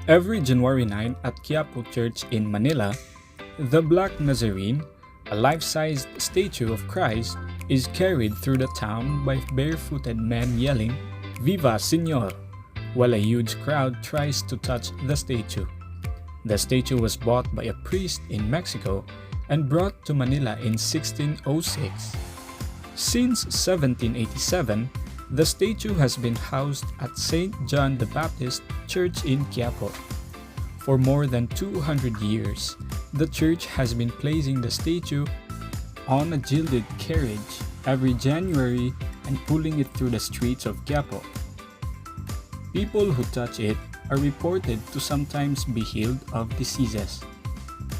Every January 9 at Quiapo Church in Manila, the Black Nazarene, a life-sized statue of Christ, is carried through the town by barefooted men yelling, "Viva Señor!" while a huge crowd tries to touch the statue. The statue was bought by a priest in Mexico and brought to Manila in 1606. Since 1787, the statue has been housed at St. John the Baptist Church in Quiapo. For more than 200 years, the church has been placing the statue on a gilded carriage every January and pulling it through the streets of Quiapo. People who touch it are reported to sometimes be healed of diseases.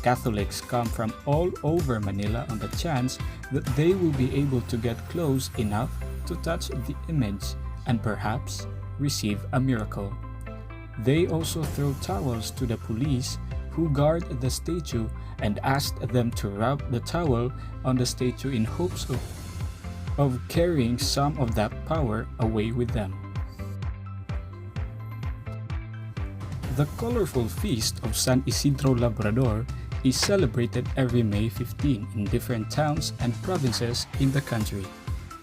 Catholics come from all over Manila on the chance that they will be able to get close enough to touch the image and perhaps receive a miracle. They also throw towels to the police who guard the statue and ask them to rub the towel on the statue in hopes of carrying some of that power away with them. The colorful feast of San Isidro Labrador is celebrated every May 15 in different towns and provinces in the country.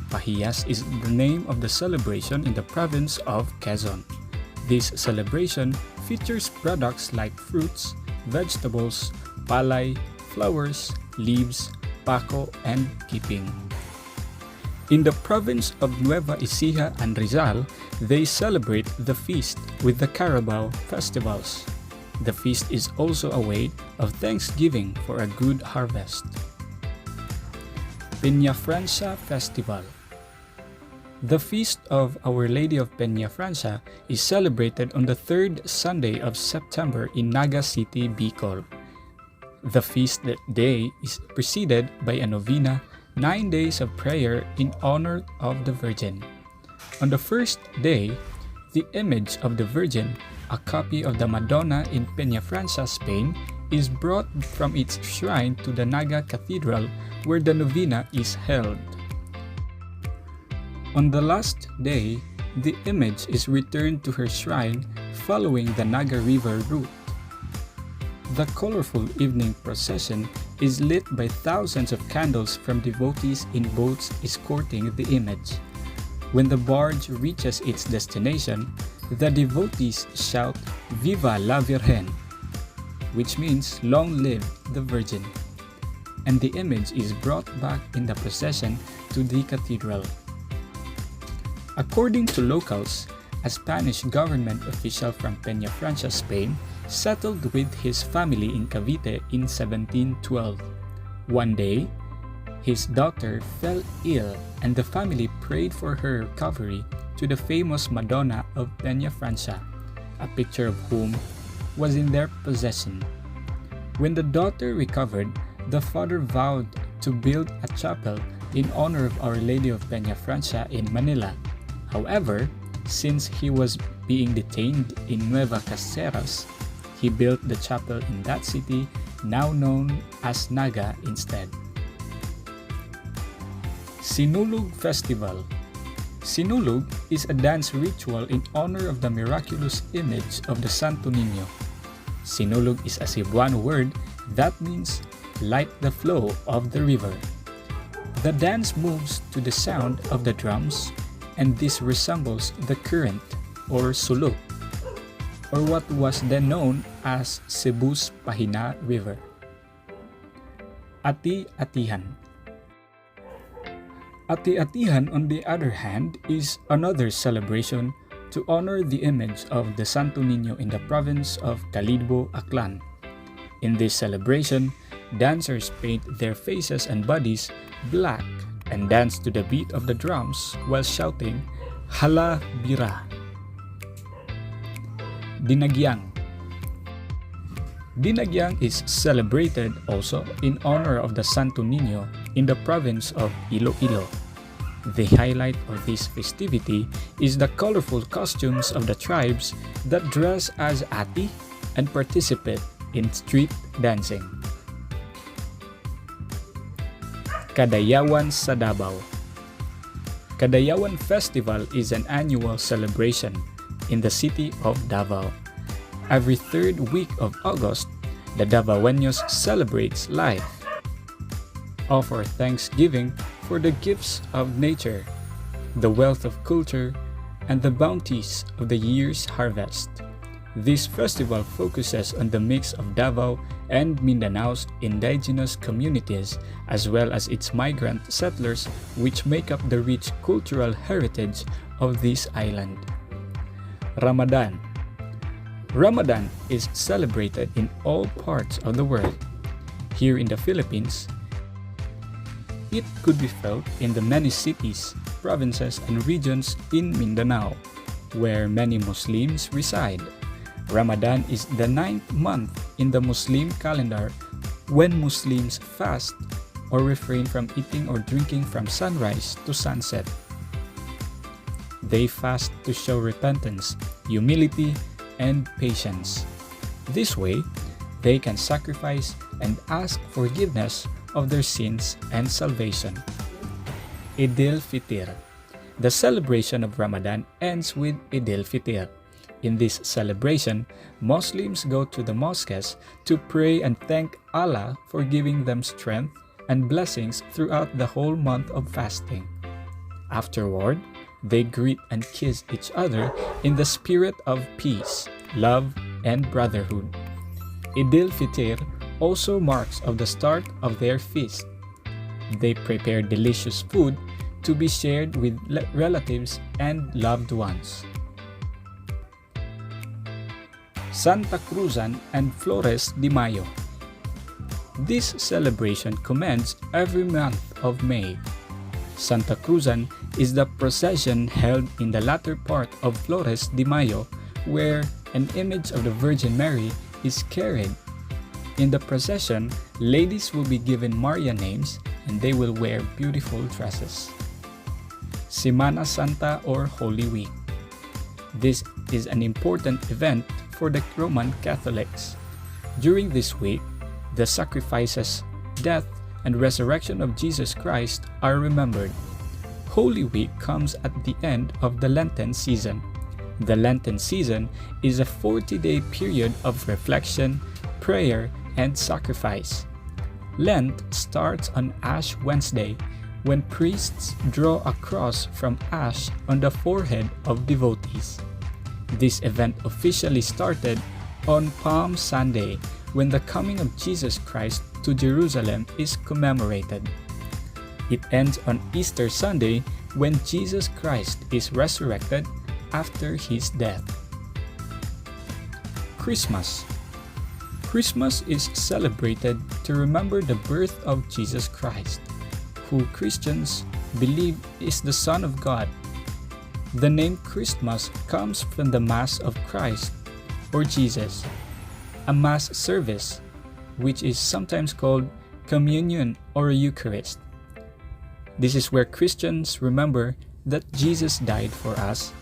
Pahiyas is the name of the celebration in the province of Quezon. This celebration features products like fruits, vegetables, palay, flowers, leaves, pako, and kiping. In the province of Nueva Ecija and Rizal, they celebrate the feast with the Carabao festivals. The feast is also a way of thanksgiving for a good harvest. Peñafrancia Festival. The feast of Our Lady of Peñafrancia is celebrated on the third Sunday of September in Naga City, Bicol. The feast day is preceded by a novena, 9 days of prayer in honor of the Virgin. On the first day, the image of the Virgin, a copy of the Madonna in Peñafrancia, Spain, is brought from its shrine to the Naga Cathedral where the novena is held. On the last day, the image is returned to her shrine following the Naga River route. The colorful evening procession is lit by thousands of candles from devotees in boats escorting the image. When the barge reaches its destination, the devotees shout, "Viva la Virgen!" which means "Long live the Virgin," and the image is brought back in the procession to the cathedral. According to locals, a Spanish government official from Peñafrancia, Spain, settled with his family in Cavite in 1712. One day, his daughter fell ill and the family prayed for her recovery to the famous Madonna of Peñafrancia, a picture of whom was in their possession. When the daughter recovered, the father vowed to build a chapel in honor of Our Lady of Peñafrancia in Manila. However, since he was being detained in Nueva Caceres, he built the chapel in that city, now known as Naga instead. Sinulog Festival. Sinulog is a dance ritual in honor of the miraculous image of the Santo Niño. Sinulog is a Cebuano word that means like the flow of the river. The dance moves to the sound of the drums, and this resembles the current or sulok, or what was then known as Cebu's Pahina River. Ati-atihan. Ati-atihan, on the other hand, is another celebration to honor the image of the Santo Niño in the province of Calidbo, Aklan. In this celebration, dancers paint their faces and bodies black and dance to the beat of the drums while shouting, "Hala Bira." Dinagyang. Dinagyang is celebrated also in honor of the Santo Niño in the province of Iloilo. The highlight of this festivity is the colorful costumes of the tribes that dress as ati and participate in street dancing. Kadayawan sa Davao. Kadayawan Festival is an annual celebration in the city of Davao. Every third week of August, the Davaoenos celebrates life, offer thanksgiving for the gifts of nature, the wealth of culture, and the bounties of the year's harvest. This festival focuses on the mix of Davao and Mindanao's indigenous communities as well as its migrant settlers, which make up the rich cultural heritage of this island. Ramadan. Ramadan is celebrated in all parts of the world. Here in the Philippines, it could be felt in the many cities, provinces, and regions in Mindanao, where many Muslims reside. Ramadan is the 9th month in the Muslim calendar when Muslims fast or refrain from eating or drinking from sunrise to sunset. They fast to show repentance, humility, and patience. This way, they can sacrifice and ask forgiveness of their sins and salvation. Eid al-Fitr. The celebration of Ramadan ends with Eid al-Fitr. In this celebration, Muslims go to the mosques to pray and thank Allah for giving them strength and blessings throughout the whole month of fasting. Afterward, they greet and kiss each other in the spirit of peace, love, and brotherhood. Eid al-Fitr also marks of the start of their feast. They prepare delicious food to be shared with relatives and loved ones. Santa Cruzan and Flores de Mayo. This celebration commences every month of May. Santa Cruzan is the procession held in the latter part of Flores de Mayo, where an image of the Virgin Mary is carried. In the procession, ladies will be given Maria names and they will wear beautiful dresses. Semana Santa or Holy Week. This is an important event for the Roman Catholics. During this week, the sacrifices, death, and resurrection of Jesus Christ are remembered. Holy Week comes at the end of the Lenten season. The Lenten season is a 40-day period of reflection, prayer, and sacrifice. Lent starts on Ash Wednesday, when priests draw a cross from ash on the forehead of devotees. This event officially started on Palm Sunday, when the coming of Jesus Christ to Jerusalem is commemorated. It ends on Easter Sunday, when Jesus Christ is resurrected after his death. Christmas. Christmas is celebrated to remember the birth of Jesus Christ, who Christians believe is the Son of God. The name Christmas comes from the Mass of Christ, or Jesus, a Mass service, which is sometimes called Communion or Eucharist. This is where Christians remember that Jesus died for us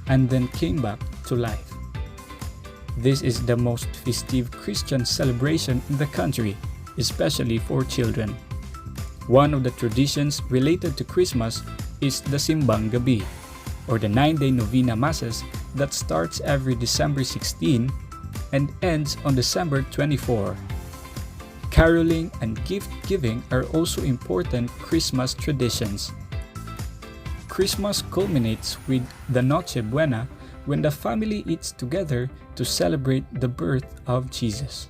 and then came back to life. This is the most festive Christian celebration in the country, especially for children. One of the traditions related to Christmas is the Simbang Gabi, or the 9-day novena masses that starts every December 16 and ends on December 24. Caroling and gift-giving are also important Christmas traditions. Christmas culminates with the Noche Buena, when the family eats together to celebrate the birth of Jesus.